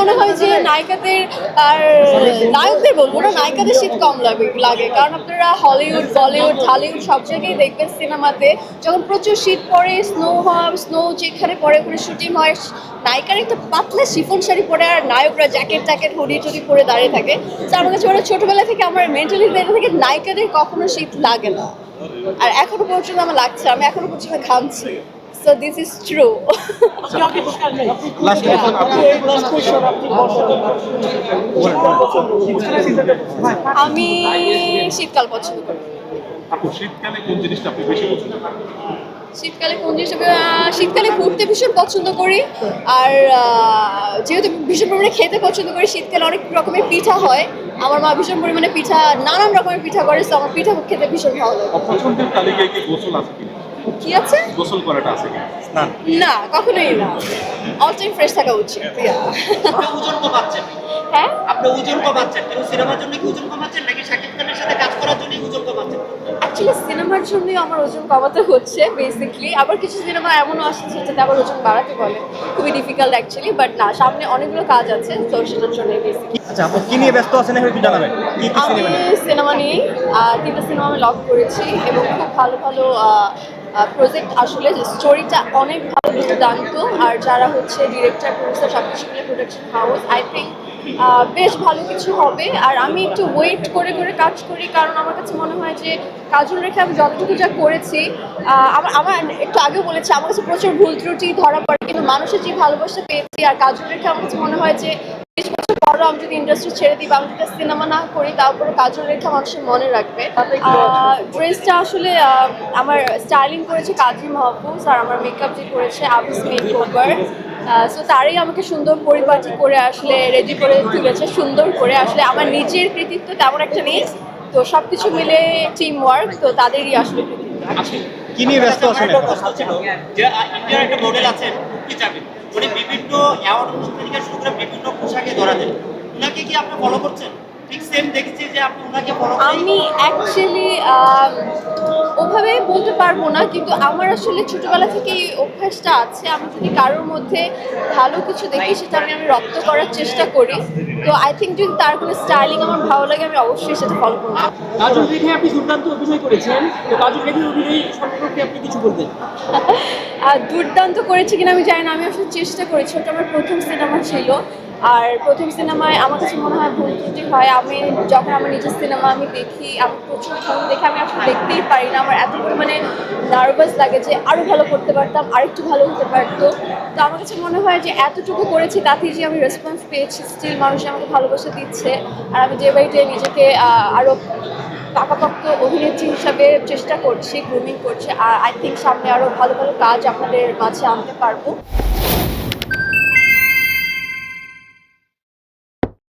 মনে হয় যে নায়িকাদের আর নায়কদের বলবো না, নায়িকাদের শীত কম লাগে কারণ আপনারা হলিউড বলিউড ঢালিউড সব জায়গায় দেখবেন সিনেমাতে যখন প্রচুর শীত পড়ে স্নো যেখানে পরে ওখানে শুটিং হয়, নায়িকার একটা পাতলা শিফন শাড়ি পরে আর নায়করা জ্যাকেট হুডি টুডি পরে দাঁড়িয়ে থাকে। তো আমার কাছে ছোটবেলা থেকে আমার মেন্টালি থেকে নায়িকাদের কখনো শীত লাগে না, আর এখনো পর্যন্ত আমার লাগছে, আমি এখনো পর্যন্ত ঘামছি। So this is true. আমি শীতকাল পছন্দ করি। শীতকালে কোন জিনিসটা আপনি বেশি পছন্দ করেন? শীতকালে কোন জিনিস শীতকালে ঘুরতে ভীষণ পছন্দ করি, আর যেহেতু ভীষণ পরিমাণে খেতে পছন্দ করি, শীতকালে অনেক রকমের পিঠা হয়, আমার মা ভীষণ পরিমাণে পিঠা নানান রকমের পিঠা করে, তো আমার পিঠা খেতে ভীষণ ভালো লাগে। অপছন্দের তালিকায় কি গোসল আছে কিনা? কি আছে? গোসল করাটা আছে কিনা? স্নান? না, কখনোই না। অল টাইম ফ্রেশ থাকা উচিত। আপনি ওজন কমাচ্ছেন? হ্যাঁ, আপনি ওজন কমাচ্ছেন কিন্তু সিনেমার জন্য কি ওজন কমাচ্ছেন নাকি শাকিব খানের সাথে কাজ করার জন্য ওজন কমাচ্ছেন? অ্যাকচুয়ালি সিনেমার জন্যই আমার ওজন কমাতে হচ্ছে বেসিকলি। আবার কিছু সিনেমা এমনও আসছে যেটাতে আবার ওজন বাড়াতে বলে, খুবই ডিফিকাল্ট অ্যাকচুয়ালি, বাট না, সামনে অনেকগুলো কাজ আছে, তো সেটার জন্যই বেসিকলি। আচ্ছা, আপনি কি নিয়ে ব্যস্ত আছেন একটু জানাবেন? কি কি আমি সিনেমা? সিনেমা নিয়েই 3টা সিনেমা আমি লক করেছি এবং খুব ভালো ভালো প্রজেক্ট, আসলে স্টোরিটা অনেক ভালো, দুর্দান্ত, আর যারা হচ্ছে ডিরেক্টর প্রডিউসার সব কিছু মিলে প্রোডাকশন হাউস, আই থিঙ্ক বেশ ভালো কিছু হবে। আর আমি একটু ওয়েট করে করে কাজ করি, কারণ আমার কাছে মনে হয় যে কাজল রেখে আমি যতটুকু যা করেছি, আমার একটু আগেও বলেছি আমার কাছে প্রচুর ভুল ত্রুটি ধরা পড়ে, কিন্তু মানুষের যে ভালোবাসা পেয়েছি, আর কাজল রেখে আমার কাছে মনে হয় যে 20 বছর পরও আমি যদি ইন্ডাস্ট্রি ছেড়ে দিই বা আমি যদি সিনেমা না করি, তারপরে কাজল রেখা মানুষের মনে রাখবে। ড্রেসটা আসলে আমার স্টাইলিং করেছে কাজী মাহফুজ, আর আমার মেকআপ যে করেছে আবিস মেকওভার। সো তারাই আমাকে সুন্দর পরিপাটি করে আসলে রেডি করে তুলেছে সুন্দর করে, আসলে আমার নিজের কৃতিত্ব তেমন একটা নেই, তো সব কিছু মিলে টিম ওয়ার্ক, তো তাদেরই আসলে কৃতিত্ব। কি নিয়ে ব্যস্ত আছেন? একটা প্রশ্ন ছিল যে ইন্ডিয়ার একটা মডেল আছেন কি যাবেন, উনি বিভিন্ন অ্যাওয়ার্ড অনুষ্ঠান থেকে শুরু করে বিভিন্ন পোশাকে ধরা দেন, ওনাকে কি আপনি ফলো করছেন? ঠিক সেম দেখছি যে আপনি ওনাকে ফলো করেন। আমি অ্যাকচুয়ালি ওভাবে বলতে পারবো না, কিন্তু আমার আসলে ছোটবেলা থেকেই অভ্যাসটা আছে, আমি যদি কারোর মধ্যে ভালো কিছু দেখি সেটা আমি রপ্ত করার চেষ্টা করি, তো আই থিঙ্ক যদি তার কোনো স্টাইলিং আমার ভালো লাগে আমি অবশ্যই সেটা ফলো করবো। কাজল রেখে আপনি দুর্দান্ত অভিনয় করেছেন, তো কাজল রেখের অভিনয় সম্পর্কে আপনি কিছু বলবেন? দুর্দান্ত করেছি কিনা আমি জানি না, আমি আসলে চেষ্টা করেছি, ওটা আমার প্রথম সিনেমা ছিল, আর প্রথম সিনেমায় আমার কাছে মনে হয় ভুল ত্রুটি হয়। আমি যখন আমার নিজের সিনেমা আমি দেখি, আমি প্রচুর ভুল দেখে আমি আসলে দেখতেই পারি না, আমার এত পরিমাণে নার্ভাস লাগে যে আরও ভালো করতে পারতাম, আরেকটু ভালো হতে পারতো। তো আমার কাছে মনে হয় যে এতটুকু করেছি তাতেই যে আমি রেসপন্স পেয়েছি, স্টিল মানুষ আমাকে ভালোবাসা দিচ্ছে, আর আমি ডে বাই ডে নিজেকে আরও পাকাপোক্ত অভিনেত্রী হিসাবে চেষ্টা করছি, গ্রুমিং করছি, আর আই থিঙ্ক সামনে আরও ভালো ভালো কাজ আপনাদের মাঝে আনতে পারবো।